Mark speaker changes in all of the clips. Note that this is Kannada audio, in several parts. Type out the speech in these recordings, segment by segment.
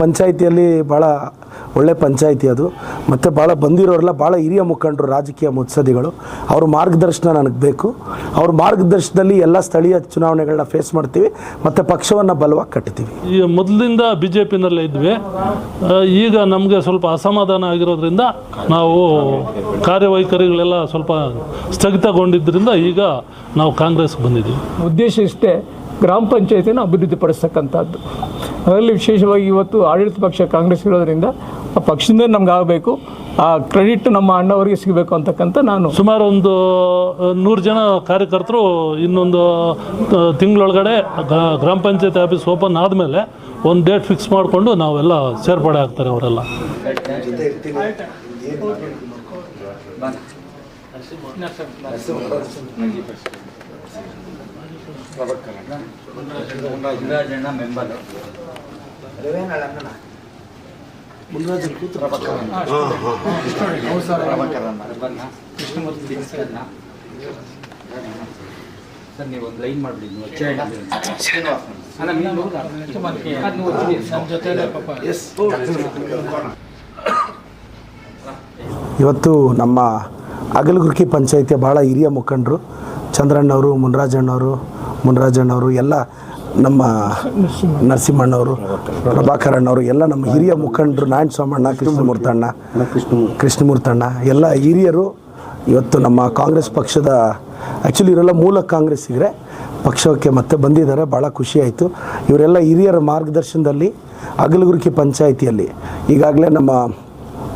Speaker 1: ಪಂಚಾಯಿತಿಯಲ್ಲಿ ಭಾಳ ಒಳ್ಳೆ ಪಂಚಾಯಿತಿ ಅದು, ಮತ್ತು ಭಾಳ ಬಂದಿರೋರೆಲ್ಲ ಭಾಳ ಹಿರಿಯ ಮುಖಂಡರು, ರಾಜಕೀಯ ಮುತ್ಸದ್ದಿಗಳು. ಅವ್ರ ಮಾರ್ಗದರ್ಶನ ನನಗೆ ಬೇಕು. ಅವ್ರ ಮಾರ್ಗದರ್ಶನದಲ್ಲಿ ಎಲ್ಲ ಸ್ಥಳೀಯ ಚುನಾವಣೆಗಳನ್ನ ಫೇಸ್ ಮಾಡ್ತೀವಿ ಮತ್ತು ಪಕ್ಷವನ್ನು ಬಲವಾಗಿ ಕಟ್ತೀವಿ.
Speaker 2: ಈಗ ಮೊದಲಿಂದ ಬಿ ಜೆ ಪಿನಲ್ಲೇ ಇದ್ವಿ. ಈಗ ನಮಗೆ ಸ್ವಲ್ಪ ಅಸಮಾಧಾನ ಆಗಿರೋದ್ರಿಂದ ನಾವು ಕಾರ್ಯವೈಖರಿಗಳೆಲ್ಲ ಸ್ವಲ್ಪ ಸ್ಥಗಿತಗೊಂಡಿದ್ದರಿಂದ ಈಗ ನಾವು ಕಾಂಗ್ರೆಸ್ಗೆ ಬಂದಿದ್ದೀವಿ.
Speaker 3: ಉದ್ದೇಶ ಇಷ್ಟೇ, ಗ್ರಾಮ ಪಂಚಾಯತಿನ ಅಭಿವೃದ್ಧಿಪಡಿಸ್ತಕ್ಕಂಥದ್ದು. ಅದರಲ್ಲಿ ವಿಶೇಷವಾಗಿ ಇವತ್ತು ಆಡಳಿತ ಪಕ್ಷ ಕಾಂಗ್ರೆಸ್ ಇರೋದ್ರಿಂದ ಆ ಪಕ್ಷದಿಂದ ನಮ್ಗೆ ಆಗಬೇಕು, ಆ ಕ್ರೆಡಿಟ್ ನಮ್ಮ ಅಣ್ಣವರಿಗೆ ಸಿಗಬೇಕು ಅಂತಕ್ಕಂಥ ನಾನು
Speaker 2: ಸುಮಾರು ಒಂದು 100 ಜನ ಕಾರ್ಯಕರ್ತರು ಇನ್ನೊಂದು ತಿಂಗಳೊಳಗಡೆ ಗ್ರಾಮ ಪಂಚಾಯತಿ ಆಫೀಸ್ ಓಪನ್ ಆದಮೇಲೆ ಒಂದು ಡೇಟ್ ಫಿಕ್ಸ್ ಮಾಡಿಕೊಂಡು ನಾವೆಲ್ಲ ಸೇರ್ಪಡೆ ಆಗ್ತಾರೆ ಅವರೆಲ್ಲ.
Speaker 1: ಇವತ್ತು ನಮ್ಮ ಅಗಲಗುರ್ಕಿ ಪಂಚಾಯಿತಿಯ ಭಾಳ ಹಿರಿಯ ಮುಖಂಡರು ಚಂದ್ರಣ್ಣವರು, ಮುನ್ರಾಜಣ್ಣವರು ಎಲ್ಲ ನಮ್ಮ ನರಸಿಂಹಣ್ಣವರು, ಪ್ರಭಾಕರಣ್ಣವರು ಎಲ್ಲ ನಮ್ಮ ಹಿರಿಯ ಮುಖಂಡರು, ನಾರಾಯಣ ಸ್ವಾಮಣ್ಣ, ಕೃಷ್ಣಮೂರ್ತಣ್ಣ ಎಲ್ಲ ಹಿರಿಯರು ಇವತ್ತು ನಮ್ಮ ಕಾಂಗ್ರೆಸ್ ಪಕ್ಷದ, ಆ್ಯಕ್ಚುಲಿ ಇವರೆಲ್ಲ ಮೂಲ ಕಾಂಗ್ರೆಸ್ಸಿಗರೆ ಪಕ್ಷಕ್ಕೆ ಮತ್ತೆ ಬಂದಿದ್ದಾರೆ. ಭಾಳ ಖುಷಿಯಾಯಿತು. ಇವರೆಲ್ಲ ಹಿರಿಯರ ಮಾರ್ಗದರ್ಶನದಲ್ಲಿ ಅಗಲಗುರ್ಕಿ ಪಂಚಾಯಿತಿಯಲ್ಲಿ ಈಗಾಗಲೇ ನಮ್ಮ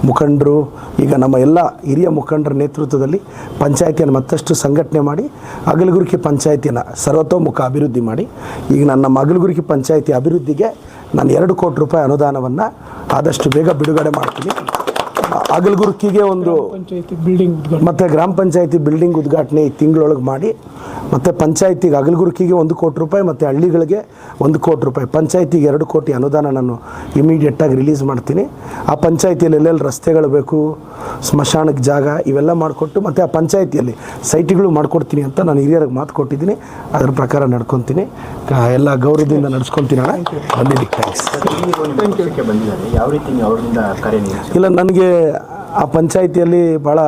Speaker 1: ಮುಖಂಡರು, ಈಗ ನಮ್ಮ ಎಲ್ಲ ಹಿರಿಯ ಮುಖಂಡರ ನೇತೃತ್ವದಲ್ಲಿ ಪಂಚಾಯಿತಿಯನ್ನು ಮತ್ತಷ್ಟು ಸಂಘಟನೆ ಮಾಡಿ ಅಗಲಗುರ್ಕಿ ಪಂಚಾಯಿತಿಯನ್ನು ಸರ್ವತೋಮುಖ ಅಭಿವೃದ್ಧಿ ಮಾಡಿ ಈಗ ನಮ್ಮ ಅಗಲಗುರ್ಕಿ ಪಂಚಾಯಿತಿ ಅಭಿವೃದ್ಧಿಗೆ ನಾನು 2 ಕೋಟಿ ರೂಪಾಯಿ ಅನುದಾನವನ್ನು ಆದಷ್ಟು ಬೇಗ ಬಿಡುಗಡೆ ಮಾಡ್ತೀನಿ. ಅಗಲಗುರ್ಕಿಗೆ ಒಂದು ಮತ್ತು ಗ್ರಾಮ ಪಂಚಾಯಿತಿ ಬಿಲ್ಡಿಂಗ್ ಉದ್ಘಾಟನೆ ಈ ತಿಂಗಳೊಳಗೆ ಮಾಡಿ, ಮತ್ತು ಪಂಚಾಯಿತಿಗೆ ಅಗಲಗುರ್ಕಿಗೆ 1 ಕೋಟಿ ರೂಪಾಯಿ ಮತ್ತು ಹಳ್ಳಿಗಳಿಗೆ 1 ಕೋಟಿ ರೂಪಾಯಿ, ಪಂಚಾಯಿತಿಗೆ 2 ಕೋಟಿ ಅನುದಾನ ನಾನು ಇಮಿಡಿಯೇಟಾಗಿ ರಿಲೀಸ್ ಮಾಡ್ತೀನಿ. ಆ ಪಂಚಾಯಿತಿಯಲ್ಲಿ ಎಲ್ಲೆಲ್ಲಿ ರಸ್ತೆಗಳು ಬೇಕು, ಸ್ಮಶಾನಕ್ಕೆ ಜಾಗ ಇವೆಲ್ಲ ಮಾಡಿಕೊಟ್ಟು ಮತ್ತು ಆ ಪಂಚಾಯಿತಿಯಲ್ಲಿ ಸೈಟ್ಗಳು ಮಾಡಿಕೊಡ್ತೀನಿ ಅಂತ ನಾನು ಹಿರಿಯರಿಗೆ ಮಾತು ಕೊಟ್ಟಿದ್ದೀನಿ. ಅದರ ಪ್ರಕಾರ ನಡ್ಕೊತೀನಿ, ಎಲ್ಲ ಗೌರವದಿಂದ ನಡೆಸ್ಕೊತೀನಿ. ಬಂದಿದ್ದೀನಿ, ಥ್ಯಾಂಕ್ಸ್.
Speaker 4: ಯಾವ ರೀತಿ ಅವರಿಂದ
Speaker 1: ಇಲ್ಲ, ನನಗೆ ಆ ಪಂಚಾಯಿತಿಯಲ್ಲಿ ಭಾಳ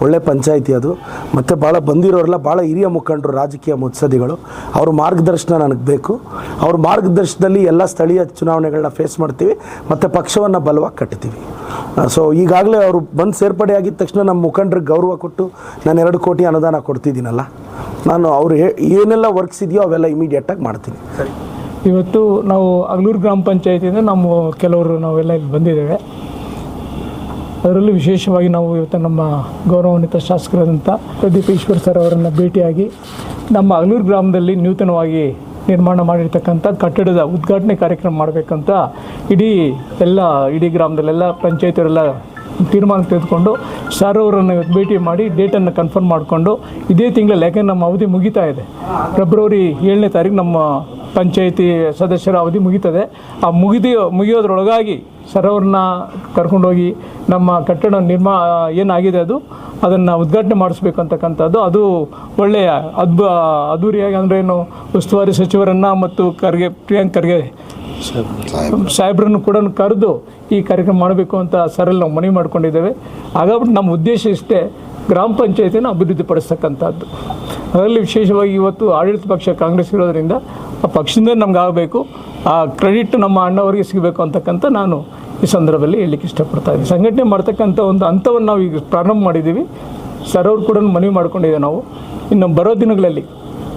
Speaker 1: ಒಳ್ಳೆ ಪಂಚಾಯಿತಿ ಅದು, ಮತ್ತು ಭಾಳ ಬಂದಿರೋರೆಲ್ಲ ಭಾಳ ಹಿರಿಯ ಮುಖಂಡರು, ರಾಜಕೀಯ ಮುತ್ಸದ್ದಿಗಳು. ಅವ್ರ ಮಾರ್ಗದರ್ಶನ ನನಗೆ ಬೇಕು. ಅವ್ರ ಮಾರ್ಗದರ್ಶನದಲ್ಲಿ ಎಲ್ಲ ಸ್ಥಳೀಯ ಚುನಾವಣೆಗಳನ್ನ ಫೇಸ್ ಮಾಡ್ತೀವಿ ಮತ್ತು ಪಕ್ಷವನ್ನು ಬಲವಾಗಿ ಕಟ್ತೀವಿ. ಸೊ ಈಗಾಗಲೇ ಅವರು ಬಂದು ಸೇರ್ಪಡೆ ಆಗಿದ ತಕ್ಷಣ ನಮ್ಮ ಮುಖಂಡರಿಗೆ ಗೌರವ ಕೊಟ್ಟು ನಾನು 2 ಕೋಟಿ ಅನುದಾನ ಕೊಡ್ತಿದ್ದೀನಲ್ಲ, ನಾನು ಅವರು ಏನೆಲ್ಲ ವರ್ಕ್ಸ್ ಇದೆಯೋ ಅವೆಲ್ಲ ಇಮಿಡಿಯೇಟಾಗಿ ಮಾಡ್ತೀನಿ.
Speaker 3: ಇವತ್ತು ನಾವು ಅಗಲೂರು ಗ್ರಾಮ ಪಂಚಾಯತಿಯಿಂದ ನಮ್ಮ ಕೆಲವರು ನಾವೆಲ್ಲ ಇಲ್ಲಿ ಬಂದಿದ್ದೇವೆ. ಅದರಲ್ಲೂ ವಿಶೇಷವಾಗಿ ನಾವು ಇವತ್ತು ನಮ್ಮ ಗೌರವಾನ್ವಿತ ಶಾಸಕರಾದಂಥ ಪ್ರದೀಪ್ ಈಶ್ವರ್ ಸರ್ ಅವರನ್ನು ಭೇಟಿಯಾಗಿ ನಮ್ಮ ಅಗಲೂರು ಗ್ರಾಮದಲ್ಲಿ ನೂತನವಾಗಿ ನಿರ್ಮಾಣ ಮಾಡಿರ್ತಕ್ಕಂಥ ಕಟ್ಟಡದ ಉದ್ಘಾಟನೆ ಕಾರ್ಯಕ್ರಮ ಮಾಡಬೇಕಂತ ಇಡೀ ಗ್ರಾಮದಲ್ಲೆಲ್ಲ ಪಂಚಾಯತಿಯವರೆಲ್ಲ ತೀರ್ಮಾನ ತೆಗೆದುಕೊಂಡು ಸರ್ ಅವರನ್ನು ಇವತ್ತು ಭೇಟಿ ಮಾಡಿ ಡೇಟನ್ನು ಕನ್ಫರ್ಮ್ ಮಾಡಿಕೊಂಡು ಇದೇ ತಿಂಗಳಲ್ಲಿ, ಯಾಕೆಂದರೆ ನಮ್ಮ ಅವಧಿ ಮುಗಿತಾ ಇದೆ, ಫೆಬ್ರವರಿ 7ನೇ ತಾರೀಕು ನಮ್ಮ ಪಂಚಾಯಿತಿ ಸದಸ್ಯರ ಅವಧಿ ಮುಗೀತದೆ. ಆ ಮುಗಿಯೋದ್ರೊಳಗಾಗಿ ಸರ್ ಅವ್ರನ್ನ ಕರ್ಕೊಂಡೋಗಿ ನಮ್ಮ ಕಟ್ಟಡ ಏನಾಗಿದೆ ಅದನ್ನು ಉದ್ಘಾಟನೆ ಮಾಡಿಸ್ಬೇಕಂತಕ್ಕಂಥದ್ದು. ಅದು ಒಳ್ಳೆಯ ಅದ್ದೂರಿಯಾಗಿ, ಅಂದರೆ ಏನು, ಉಸ್ತುವಾರಿ ಸಚಿವರನ್ನು ಮತ್ತು ಪ್ರಿಯಾಂಕ್ ಖರ್ಗೆ ಸಾಹೇಬ್ರನ್ನು ಕೂಡ ಕರೆದು ಈ ಕಾರ್ಯಕ್ರಮ ಮಾಡಬೇಕು ಅಂತ ಸರಲ್ಲಿ ನಾವು ಮನವಿ ಮಾಡ್ಕೊಂಡಿದ್ದೇವೆ. ಹಾಗಾಗ್ಬಿಟ್ಟು ನಮ್ಮ ಉದ್ದೇಶ ಇಷ್ಟೇ, ಗ್ರಾಮ ಪಂಚಾಯತಿನ ಅಭಿವೃದ್ಧಿಪಡಿಸ್ತಕ್ಕಂಥದ್ದು. ಅದರಲ್ಲಿ ವಿಶೇಷವಾಗಿ ಇವತ್ತು ಆಡಳಿತ ಪಕ್ಷ ಕಾಂಗ್ರೆಸ್ ಇರೋದ್ರಿಂದ ಆ ಪಕ್ಷದಿಂದ ನಮ್ಗೆ ಆಗಬೇಕು, ಆ ಕ್ರೆಡಿಟ್ ನಮ್ಮ ಅಣ್ಣವರಿಗೆ ಸಿಗಬೇಕು ಅಂತಕ್ಕಂಥ ನಾನು ಈ ಸಂದರ್ಭದಲ್ಲಿ ಹೇಳಲಿಕ್ಕೆ ಇಷ್ಟಪಡ್ತಾ ಇದ್ದೀನಿ. ಸಂಘಟನೆ ಮಾಡ್ತಕ್ಕಂಥ ಒಂದು ಹಂತವನ್ನು ನಾವು ಈಗ ಪ್ರಾರಂಭ ಮಾಡಿದ್ದೀವಿ. ಸರ್ ಅವ್ರು ಕೂಡ ಮನವಿ ಮಾಡ್ಕೊಂಡಿದ್ದೇವೆ. ನಾವು ಇನ್ನು ಬರೋ ದಿನಗಳಲ್ಲಿ,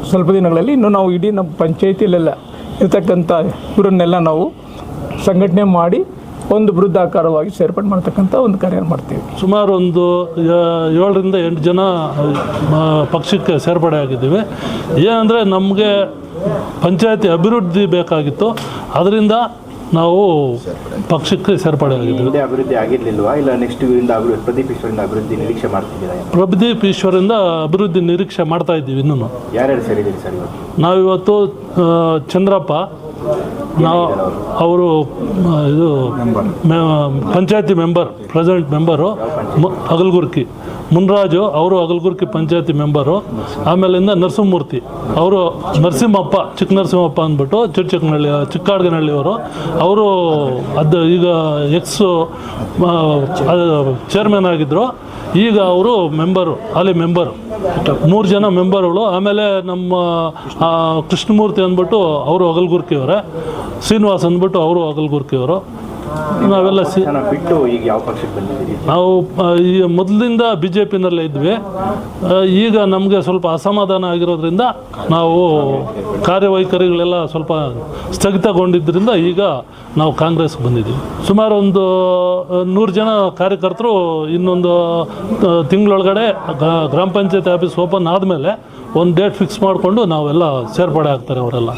Speaker 3: ಸ್ವಲ್ಪ ದಿನಗಳಲ್ಲಿ ಇನ್ನು ನಾವು ಇಡೀ ನಮ್ಮ ಪಂಚಾಯಿತಿಯಲ್ಲೆಲ್ಲ ಇರ್ತಕ್ಕಂಥ ಇವರನ್ನೆಲ್ಲ ನಾವು ಸಂಘಟನೆ ಮಾಡಿ ಒಂದು ಬೃಹದಾಕಾರವಾಗಿ ಸೇರ್ಪಡೆ ಮಾಡ್ತಕ್ಕಂಥ ಒಂದು ಕಾರ್ಯ ಮಾಡ್ತೀವಿ.
Speaker 2: ಸುಮಾರು ಒಂದು 7ರಿಂದ 8 ಜನ ಪಕ್ಷಕ್ಕೆ ಸೇರ್ಪಡೆ ಆಗಿದ್ದೀವಿ. ಏನಂದರೆ ನಮಗೆ ಪಂಚಾಯತಿ ಅಭಿವೃದ್ಧಿ ಬೇಕಾಗಿತ್ತು, ಅದರಿಂದ ನಾವು ಪಕ್ಷಕ್ಕೆ ಸೇರ್ಪಡೆ ಆಗಿದ್ದೀವಿ.
Speaker 4: ಅಭಿವೃದ್ಧಿ ಆಗಿರಲಿಲ್ವಾ, ಇಲ್ಲ ನೆಕ್ಸ್ಟ್ ಪ್ರದೀಪ್ ಈಶ್ವರಿಂದ ಅಭಿವೃದ್ಧಿ ನಿರೀಕ್ಷೆ ಮಾಡ್ತಿದ್ದೀರಾ?
Speaker 2: ಪ್ರದೀಪ್ ಈಶ್ವರಿಂದ ಅಭಿವೃದ್ಧಿ ನಿರೀಕ್ಷೆ ಮಾಡ್ತಾ ಇದ್ದೀವಿ. ಇನ್ನೂ
Speaker 4: ಯಾರ್ಯಾರು ಸೇರಿದ್ದೀರಿ ಸರ್ ಇವತ್ತು?
Speaker 2: ನಾವಿವತ್ತು ಚಂದ್ರಪ್ಪ, ನಾವು ಅವರು ಇದು ಪಂಚಾಯತಿ member present member Agalagurki Munraju ಅವರು ಅಗಲಗುರ್ಕಿ ಪಂಚಾಯತಿ ಮೆಂಬರು. ಆಮೇಲಿಂದ ನರಸಿಂಹಮೂರ್ತಿ ಅವರು ನರಸಿಂಹಪ್ಪ ಚಿಕ್ಕ ನರಸಿಂಹಪ್ಪ ಅಂದ್ಬಿಟ್ಟು ಚಿಕ್ಕಾಡ್ಗನಹಳ್ಳಿಯವರು ಅವರು ಅದು ಈಗ ಚೇರ್ಮನ್ ಆಗಿದ್ದರು. ಈಗ ಅವರು ಮೆಂಬರು ಹಾಲಿ ಮೆಂಬರು 3 ಜನ ಮೆಂಬರ್ಗಳು. ಆಮೇಲೆ ನಮ್ಮ ಕೃಷ್ಣಮೂರ್ತಿ ಅಂದ್ಬಿಟ್ಟು ಅವರು ಅಗಲಗುರ್ಕಿಯವರೇ, ಶ್ರೀನಿವಾಸ್ ಅಂದ್ಬಿಟ್ಟು ಅವರು ಅಗಲಗುರ್ಕಿಯವರು. ನಾವೆಲ್ಲ
Speaker 4: ಬಿಟ್ಟು ಈಗ ಯಾವ ಪಕ್ಷಕ್ಕೆ ಬಂದಿದ್ದೀರಿ?
Speaker 2: ನಾವು ಈ ಮೊದಲಿಂದ ಬಿ ಜೆ ಪಿನಲ್ಲೇ ಇದ್ವಿ. ಈಗ ನಮಗೆ ಸ್ವಲ್ಪ ಅಸಮಾಧಾನ ಆಗಿರೋದ್ರಿಂದ ನಾವು ಕಾರ್ಯವೈಖರಿಗಳೆಲ್ಲ ಸ್ವಲ್ಪ ಸ್ಥಗಿತಗೊಂಡಿದ್ದರಿಂದ ಈಗ ನಾವು ಕಾಂಗ್ರೆಸ್ಗೆ ಬಂದಿದ್ದೀವಿ. ಸುಮಾರು ಒಂದು 100 ಜನ ಕಾರ್ಯಕರ್ತರು ಇನ್ನೊಂದು ತಿಂಗಳೊಳಗಡೆ ಗ್ರಾಮ ಪಂಚಾಯತ್ ಆಫೀಸ್ ಓಪನ್ ಆದಮೇಲೆ ಒಂದು ಡೇಟ್ ಫಿಕ್ಸ್ ಮಾಡಿಕೊಂಡು ನಾವೆಲ್ಲ ಸೇರ್ಪಡೆ ಆಗ್ತಾರೆ ಅವರೆಲ್ಲ.